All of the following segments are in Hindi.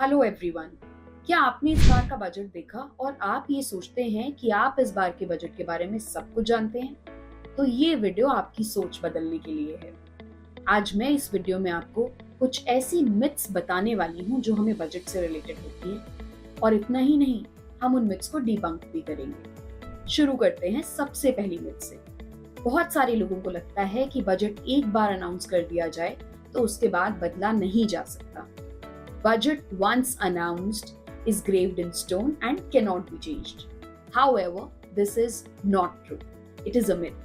Hello everyone. क्या आपने इस बार का बजट देखा और आप ये सोचते हैं कि आप इस बार के बजट के बारे में सब कुछ जानते हैं? तो ये वीडियो आपकी सोच बदलने के लिए है। आज मैं इस वीडियो में आपको कुछ ऐसी मिथ्स बताने वाली हूँ जो हमें बजट से रिलेटेड होती हैं, और इतना ही नहीं, हम उन मिथ्स को डिबंक भी करेंगे। शुरू करते हैं सबसे पहली मिथ से। बहुत सारे लोगों को लगता है कि बजट एक बार अनाउंस कर दिया जाए तो उसके बाद बदला नहीं जा सकता। Budget once announced is graved in stone and cannot be changed. However, this is not true. It is a myth.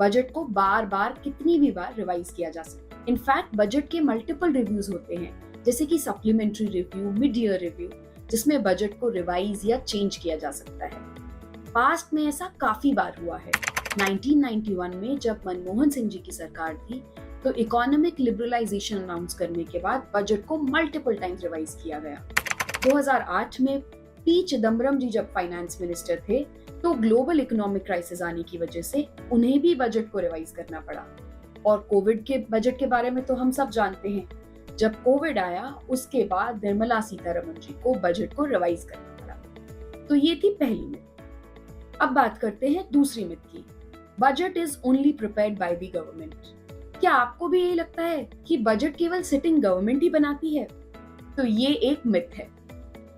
Budget को बार बार कितनी भी बार रिवाइज किया जा सकता है। इनफैक्ट बजट के मल्टीपल रिव्यूज होते हैं, जैसे कि supplementary review, mid year review, जिसमें बजट को रिवाइज या चेंज किया जा सकता है। पास्ट में ऐसा काफी बार हुआ है। 1991 में जब मनमोहन सिंह जी की सरकार थी, तो इकोनॉमिक लिबरलाइजेशन अनाउंस करने के बाद बजट को मल्टीपल टाइम्स रिवाइज किया गया। 2008 में पी चिदम्बरम जी जब फाइनेंस मिनिस्टर थे, तो ग्लोबल इकोनॉमिक क्राइसिस आने की वजह से उन्हें भी बजट को रिवाइज करना पड़ा। और कोविड के बजट के बारे में तो हम सब जानते हैं। जब कोविड आया, उसके बाद निर्मला सीतारमण जी को बजट को रिवाइज करना पड़ा। तो ये थी पहली मिथ। अब बात करते हैं दूसरी मिथ की। Budget is only prepared by the government. क्या आपको भी यही लगता है कि बजट केवल सिटिंग गवर्नमेंट ही बनाती है? तो ये एक मिथ है।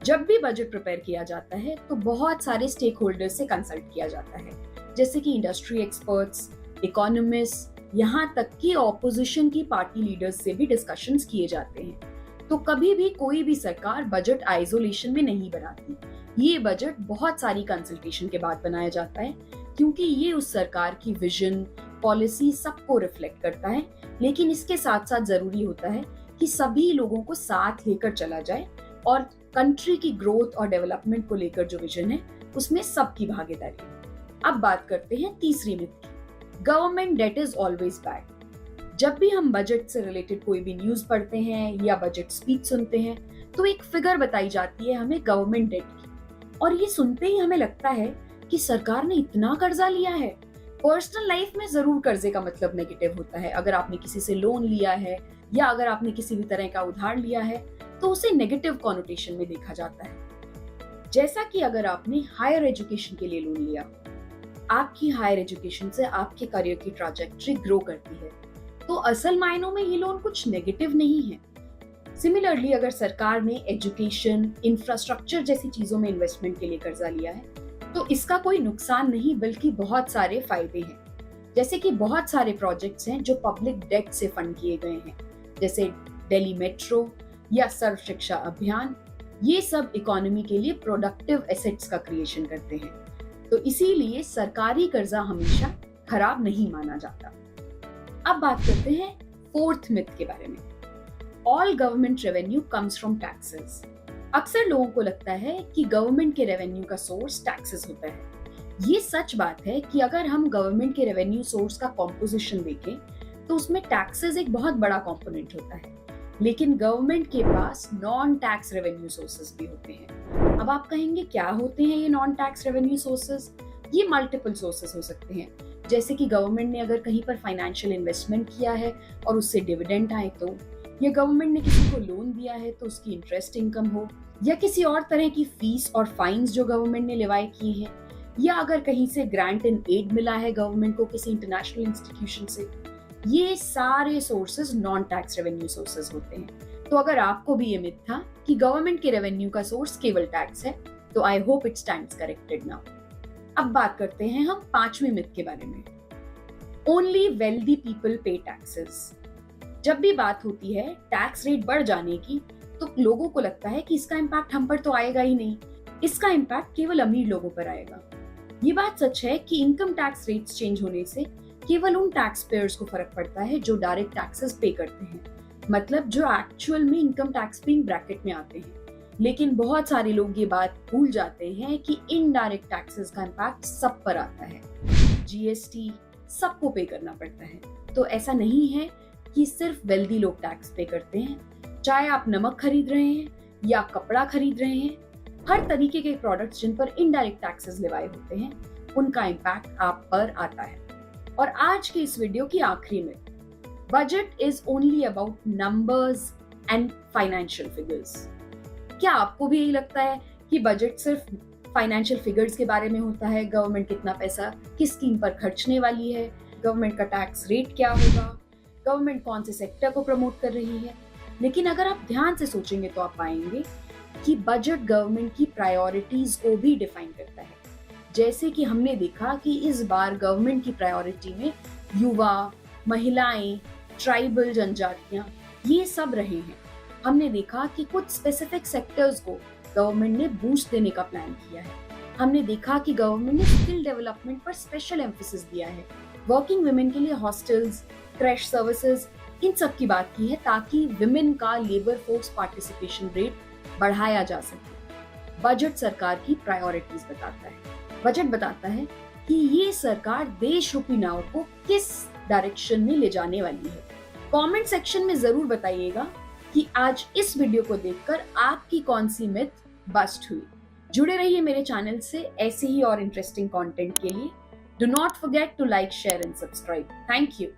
जब भी बजट प्रिपेयर किया जाता है तो बहुत सारे स्टेक होल्डर्स से कंसल्ट किया जाता है, जैसे कि इंडस्ट्री एक्सपर्ट्स, इकोनॉमिस्ट, यहाँ तक कि ऑपोजिशन की पार्टी लीडर्स से भी डिस्कशंस किए जाते हैं। तो कभी भी कोई भी सरकार बजट आइसोलेशन में नहीं बनाती। ये बजट बहुत सारी कंसल्टेशन के बाद बनाया जाता है, क्योंकि ये उस सरकार की विजन, पॉलिसी सबको रिफ्लेक्ट करता है। लेकिन इसके साथ साथ जरूरी होता है कि सभी लोगों को साथ लेकर चला जाए, और कंट्री की ग्रोथ और डेवलपमेंट को लेकर जो विजन है उसमें सबकी भागीदारी है। अब बात करते हैं तीसरी मिथ की। Government debt is always bad. जब भी हम बजट से रिलेटेड कोई भी न्यूज पढ़ते हैं या बजट स्पीच सुनते हैं, तो एक फिगर बताई जाती है हमें गवर्नमेंट डेट की, और ये सुनते ही हमें लगता है कि सरकार ने इतना कर्जा लिया है। पर्सनल लाइफ में जरूर कर्जे का मतलब नेगेटिव होता है। अगर आपने किसी से लोन लिया है या अगर आपने किसी भी तरह का उधार लिया है, तो उसे नेगेटिव कॉनोटेशन में देखा जाता है। जैसा कि अगर आपने हायर एजुकेशन के लिए लोन लिया, आपकी हायर एजुकेशन से आपके करियर की ट्रैजेक्टरी ग्रो करती है, तो असल मायनों में ये लोन कुछ नेगेटिव नहीं है। सिमिलरली, अगर सरकार ने एजुकेशन, इंफ्रास्ट्रक्चर जैसी चीजों में इन्वेस्टमेंट के लिए कर्जा लिया है, तो इसका कोई नुकसान नहीं बल्कि बहुत सारे फायदे हैं। जैसे कि बहुत सारे प्रोजेक्ट्स हैं जो पब्लिक डेट से फंड किए गए हैं, जैसे दिल्ली मेट्रो या सर्व शिक्षा अभियान। ये सब इकोनॉमी के लिए प्रोडक्टिव एसेट्स का क्रिएशन करते हैं। तो इसीलिए सरकारी कर्जा हमेशा खराब नहीं माना जाता। अब बात करते हैं फोर्थ मिथ के बारे में। All government revenue comes from taxes. अक्सर लोगों को लगता है कि गवर्नमेंट के रेवेन्यू का सोर्स टैक्सेस होता है। ये सच बात है कि अगर हम गवर्नमेंट के रेवेन्यू सोर्स का कॉम्पोजिशन देखें, तो उसमें टैक्सेस एक बहुत बड़ा कंपोनेंट होता है। लेकिन गवर्नमेंट के पास नॉन टैक्स रेवेन्यू सोर्सेस भी होते हैं। अब आप कहेंगे, क्या होते हैं ये नॉन टैक्स रेवेन्यू सोर्सेस? ये मल्टीपल सोर्सेस हो सकते हैं, जैसे कि गवर्नमेंट ने अगर कहीं पर फाइनेंशियल इन्वेस्टमेंट किया है और उससे डिविडेंड आए, तो या गवर्नमेंट ने किसी को लोन दिया है तो उसकी इंटरेस्ट इनकम हो, या किसी और तरह की फीस और फाइन्स जो गवर्नमेंट ने लेवाए किए हैं, या अगर कहीं से ग्रांट एंड एड मिला है गवर्नमेंट को किसी इंटरनेशनल इंस्टीट्यूशन से। ये सारे sources non tax revenue sources होते हैं। तो अगर आपको भी ये मिथ था कि गवर्नमेंट के रेवेन्यू का सोर्स केवल टैक्स है, तो I hope it stands corrected now. अब बात करते हैं हम पांचवें मिथ के बारे में। ओनली वेल्दी पीपल पे टैक्सेस। जब भी बात होती है टैक्स रेट बढ़ जाने की, तो लोगों को लगता है कि इसका इम्पैक्ट हम पर तो आएगा ही नहीं, इसका इम्पैक्ट केवल अमीर लोगों पर आएगा। ये बात सच है कि इनकम टैक्स रेट्स चेंज होने से केवल उन टैक्स पेयर्स को फर्क पड़ता है जो डायरेक्ट टैक्सेस पे करते हैं, मतलब जो एक्चुअल में इनकम टैक्स पेइंग ब्रैकेट में आते हैं। लेकिन बहुत सारे लोग ये बात भूल जाते हैं कि इनडायरेक्ट टैक्सेस का इम्पैक्ट सब पर आता है। जीएसटी सबको पे करना पड़ता है। तो ऐसा नहीं है कि सिर्फ वेल्दी लोग टैक्स पे करते हैं। चाहे आप नमक खरीद रहे हैं या कपड़ा खरीद रहे हैं, हर तरीके के प्रोडक्ट्स जिन पर इनडायरेक्ट टैक्सेस लगाए होते हैं, उनका इम्पैक्ट आप पर आता है। और आज की इस वीडियो की आखिरी में, budget is only about numbers and financial figures. क्या आपको भी यही लगता है कि बजट सिर्फ फाइनेंशियल फिगर्स के बारे में होता है? गवर्नमेंट कितना पैसा किस स्कीम पर खर्चने वाली है, गवर्नमेंट का टैक्स रेट क्या होगा, गवर्नमेंट कौन से सेक्टर को प्रमोट कर रही है? लेकिन अगर आप ध्यान से सोचेंगे तो आप पाएंगे कि बजट गवर्नमेंट की प्रायोरिटीज को भी डिफाइन करता है। जैसे कि हमने देखा कि इस बार गवर्नमेंट की प्रायोरिटी में युवा, महिलाएं, ट्राइबल जनजातियां, ये सब रहे हैं। हमने देखा कि कुछ स्पेसिफिक सेक्टर्स को गवर्नमेंट ने बूस्ट देने का प्लान किया है। हमने देखा कि गवर्नमेंट ने स्किल डेवलपमेंट पर स्पेशल एम्फेसिस दिया है। वर्किंग वुमेन के लिए हॉस्टल्स, क्रैश सर्विसेज, इन सब की बात की है ताकि विमेन का लेबर फोर्स पार्टिसिपेशन रेट बढ़ाया जा सके। बजट सरकार की प्रायोरिटीज बताता है। बजट बताता है कि ये सरकार देश रूपी नाव को किस डायरेक्शन में ले जाने वाली है। कमेंट सेक्शन में जरूर बताइएगा कि आज इस वीडियो को देखकर आपकी कौन सी मिथ बस्ट हुई। जुड़े रहिए मेरे चैनल से ऐसे ही और इंटरेस्टिंग कंटेंट के लिए। Do not forget to like, share and subscribe. Thank you.